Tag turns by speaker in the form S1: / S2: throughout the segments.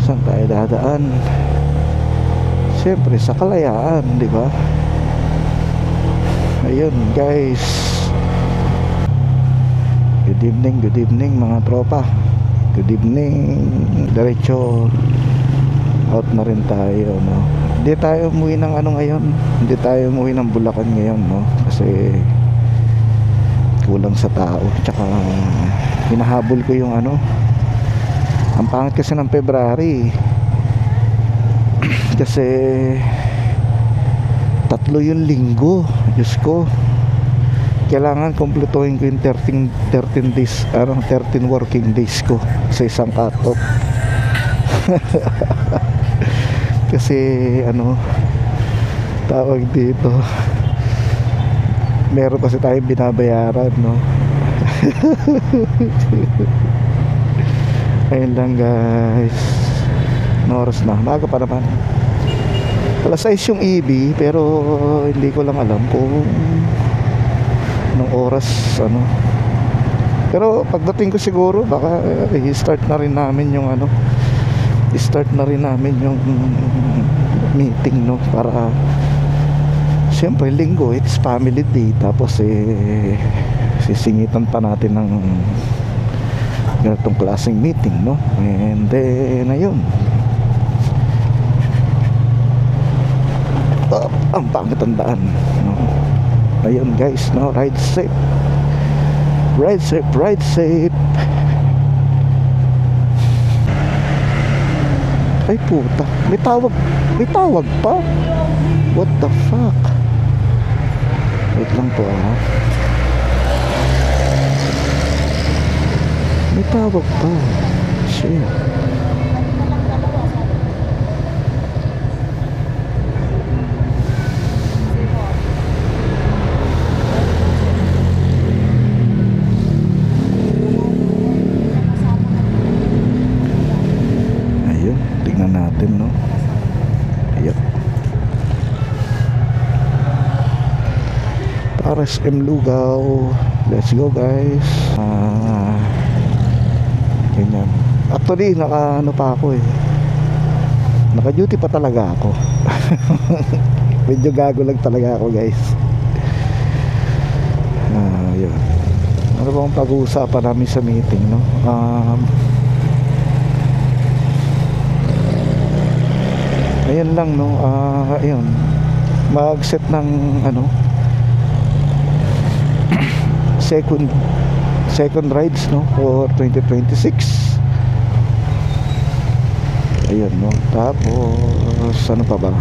S1: Saan tayo dadaan? Siyempre sa Kalayaan, di ba? Ayun guys, good evening mga tropa. Good evening. Diretso out na rin tayo, no? Hindi tayo umuwi ng ano ngayon. Hindi tayo umuwi ng Bulacan ngayon, no? Kasi kulang sa tao. Tsaka hinahabol ko yung ano. Ang pangit kasi ng February. Kasi 3 yung linggo. Diyos ko, kailangan kumpletuhin ko yung 13 days, 13 working days ko sa isang cut-off. Kasi ano tawag dito, meron kasi tayong binabayaran, no? Ayun lang guys. Ano oras na? Maaga pa naman. Alas 6 yung EB, pero hindi ko lang alam kung anong oras ano. Pero pagdating ko siguro baka i-start na rin namin yung ano, i-start na rin namin yung meeting, no? Para siyempre linggo, it's family day. Tapos sisingitan pa natin ng ganitong klaseng meeting, no? And then ayun, ang pangit ang daan, no? Ayun guys, no? Ride safe. Ride safe, ride safe. Ay puta, may tawag pa. What the fuck? Wait lang po, ah. May tawag pa. Shit. Ayun, tingnan natin, no? Ayun. RSM Lugaw. Let's go guys. Ganyan. Actually naka ano pa ako eh, naka duty pa talaga ako. Medyo gago lang talaga ako guys. Yun. Ano bang pag-uusapan namin sa meeting, no? Ayun lang, no? Ayun, mag-set ng ano, second rides, no, for 2026. Ayun, no. Tapos ano pa ba?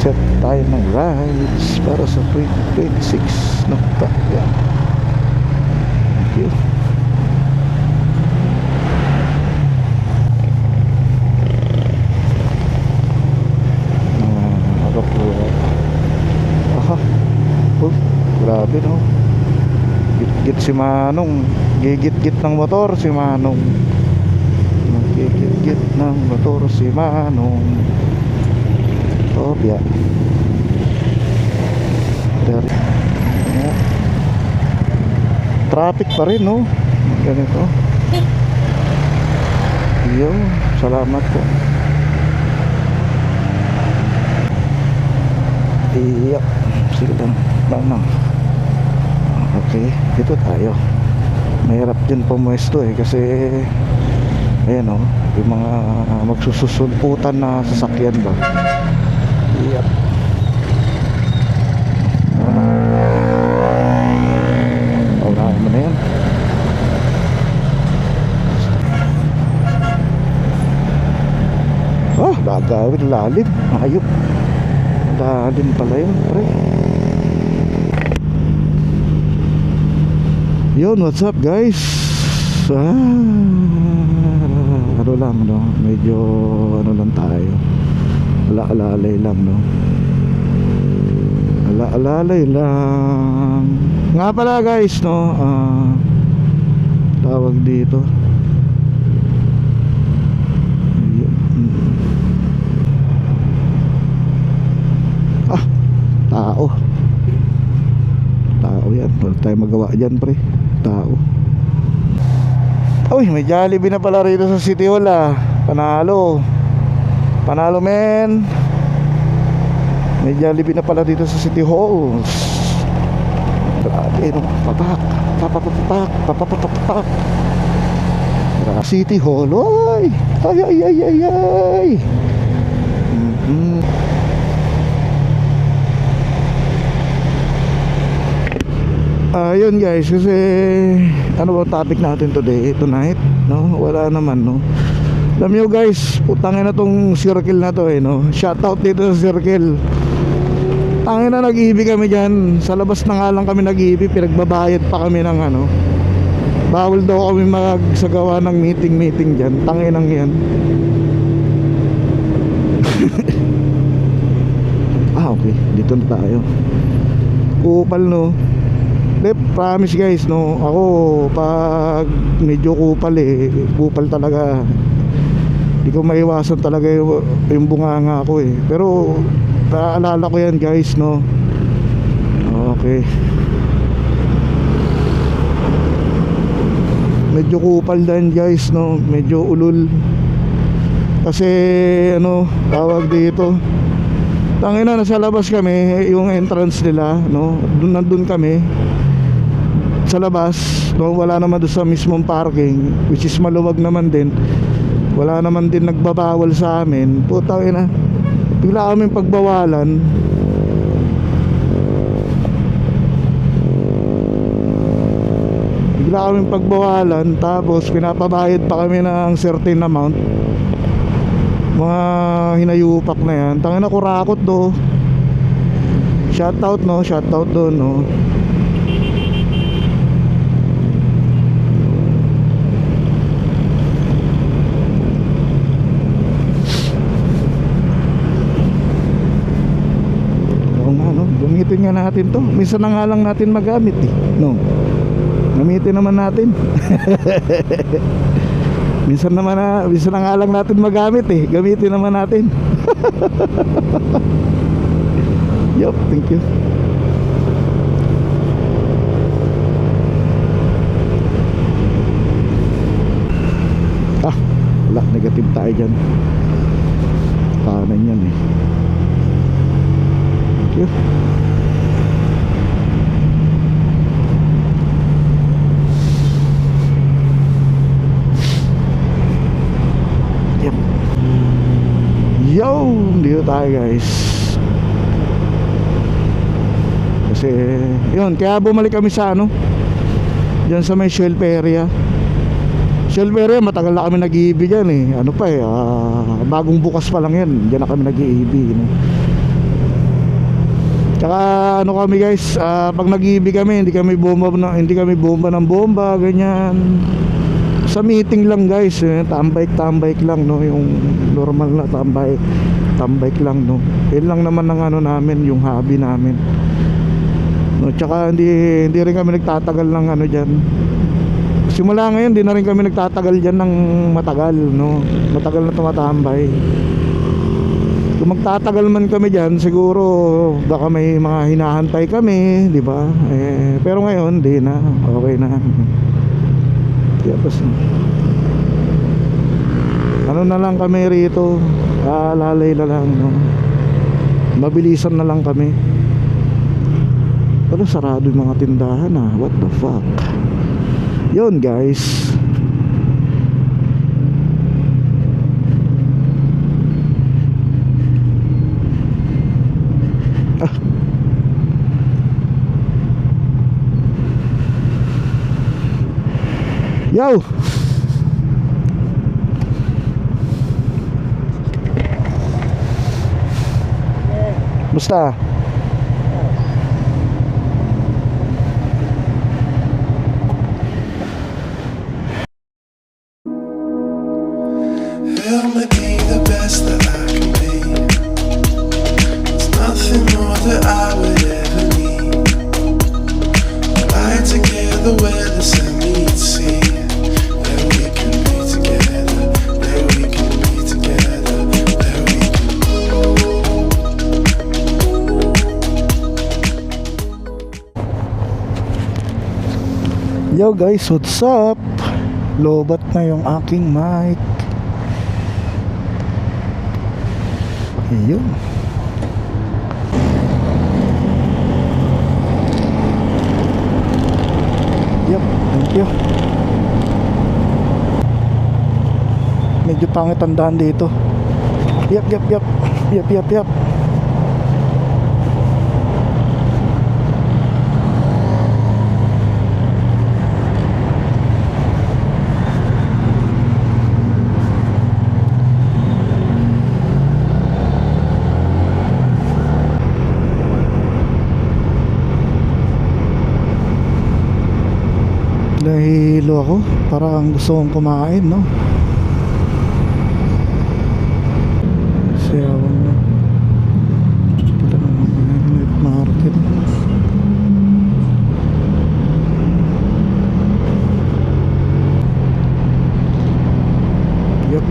S1: Set tayo ng rides para sa 2026, no. Yan. Thank you. Grabe, no? Git si Manong, gigit-git ng motor si Manong. Gigit-git ng motor si Manong. Obya. Traffic pa rin, no? Ganito. Yo, salamat po. Iya, sige lang. Lang. Okay, dito tayo. Mahirap din pumuesto eh, kasi ayan, oh, yung mga magsususulputan na sasakyan ba. Yep. Paunahin mo na yan. Gagawin lalim. Ayop, lalim pala yun, pre. Yun, what's up guys? Ano lang, no? Medyo ano lang tayo, ala-alalay lang, no? Ala-alalay lang. Nga pala guys, no? Tawag dito, tao tao yan. Wala tayong magawa dyan, pre. Tao. Uy, may Jollibee na pala rito sa City Hall ah. Panalo. Panalo, men. May Jollibee na pala dito sa City Hall. Grabe, no? Papak. Papapapak. Papapapak. City Hall. Oy. Ay, ay, ay, ay, ay. Yun guys, kasi ano ba topic natin tonight, no? Wala naman, no? Alam nyo guys, putangin na tong circle na to no? Shoutout dito sa circle. Tangin na, nag-ibig kami dyan. Sa labas na nga lang kami nag-ibig. Pinagbabayad pa kami ng ano. Bawal daw kami magsagawa ng meeting dyan. Tangin ang yan. Okay, dito na tayo. Kupal, no? Promise guys, no, ako pag medyo kupal kupal talaga. Hindi ko maiwasan talaga yung bunganga ko pero naalala ko yan guys, no. Okay, medyo kupal din guys, no, medyo ulul. Kasi ano, tawag dito, tangina, nasa labas kami, yung entrance nila, no, nandun kami sa labas, no, wala naman doon sa mismong parking, which is maluwag naman din, wala naman din nagbabawal sa amin. Putang ina, bigla kaming pagbawalan. Bigla kaming pagbawalan, tapos pinapabayad pa kami ng certain amount. Mga hinayupak na yan. Tangina, kurakot do. Shoutout, no, shoutout do, no. Gamitin nga natin to. Minsan na nga lang natin magamit no. Gamitin naman natin. Minsan na nga lang natin magamit gamitin naman natin. Yup, thank you. Wala, negative tayo dyan. Kanan yan thank you. Yo, dito tayo guys. Kasi yun, kaya bumalik kami sa ano, diyan sa may shelf area. Shelf area, matagal na kami nag-iibig yan ano pa bagong bukas pa lang yan, diyan na kami nag-iibig, no? Tsaka ano kami guys, pag nag-iibig kami, hindi kami bomba ng bomba, ganyan. Sa meeting lang guys, tambay lang, no, yung normal na tambay lang, no. Yun lang naman ang ano namin, yung hobby namin, no. Tsaka hindi rin kami nagtatagal ng ano diyan. Simula ngayon, hindi na rin kami nagtatagal diyan ng matagal, no. Matagal na tumatambay. Kung magtatagal man kami diyan, siguro baka may mga hinahantay kami, di ba? Pero ngayon, di na, okay na. Tapos ano na lang kami rito, lalay na lang, no? Mabilisan na lang kami. Pero sarado yung mga tindahan what the fuck. Yun guys. Yo. Musta?
S2: Help me be the best that I can be. There's nothing more that I would ever need. Fly together where the sun meets sea. Where we can be together. Where we can be together. Where we can.
S1: Yo guys, what's up? Lobat na yung aking mic. Ayun. Yep, thank you. Medyo pangit ang daan dito. Yep. Nahihilo ako. Parang gusto kong kumain, no? Sayawan na. Pala naman night market. Yup.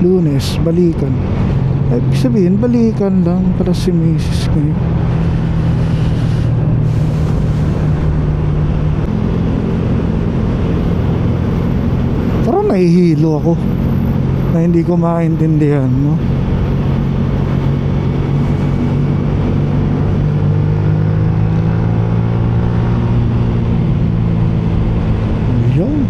S1: Lunes, balikan. Ibig sabihin, balikan lang para si Mrs. ngayon. Parang nahihilo ako na hindi ko maintindihan, no? Yun.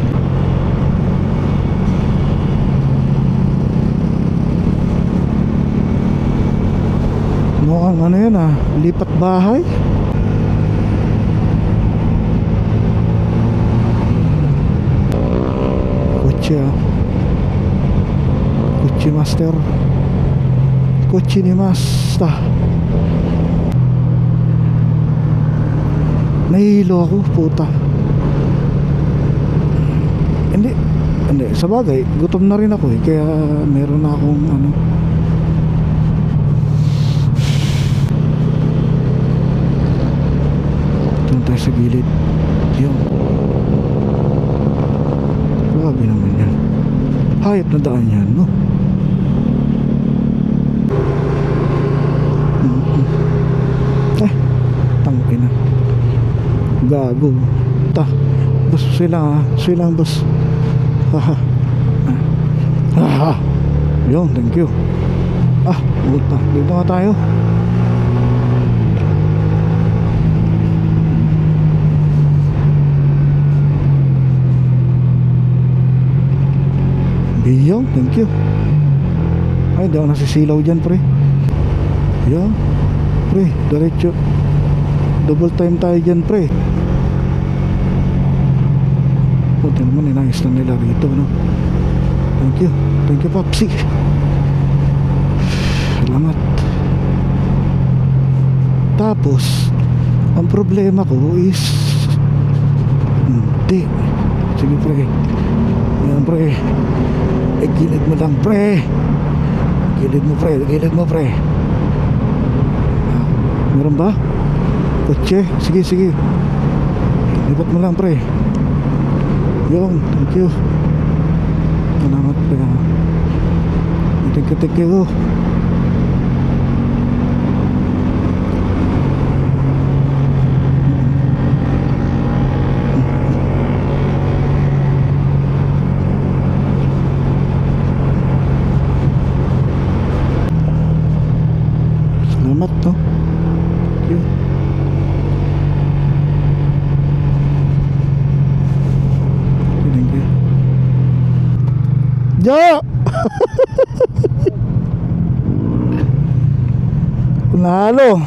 S1: Mukhang ano yun lipat bahay. Kotse master. Kotse ni Masta. Nahihilo ako, puta. Hindi, sa bagay, gutom na rin ako kaya meron na akong ano. Doon tayo sa gilid. Yun. Grabe naman yan. Hayop na daan yan, no? Tangina. Gago. Bus sila bus. Yun, thank you. Ulit na. Dito nga tayo. Yo, thank you. Ay, di ako nasisilaw dyan, pre. Yo, pre, diretso. Double time tayo dyan, pre. Puti naman, inayos na nila rito, no? Thank you, Popsi. Salamat. Tapos ang problema ko is hindi. Sige, pre. Yan, pre. Gilid mo lang, pre. Gilid mo, pre. Meron ba? Kotse? Sige. Lipat mo lang, pre. Yun, thank you. Salamat, pre. Thank you. Salamat, no? Thank you. Thank you. Jo! Panalo!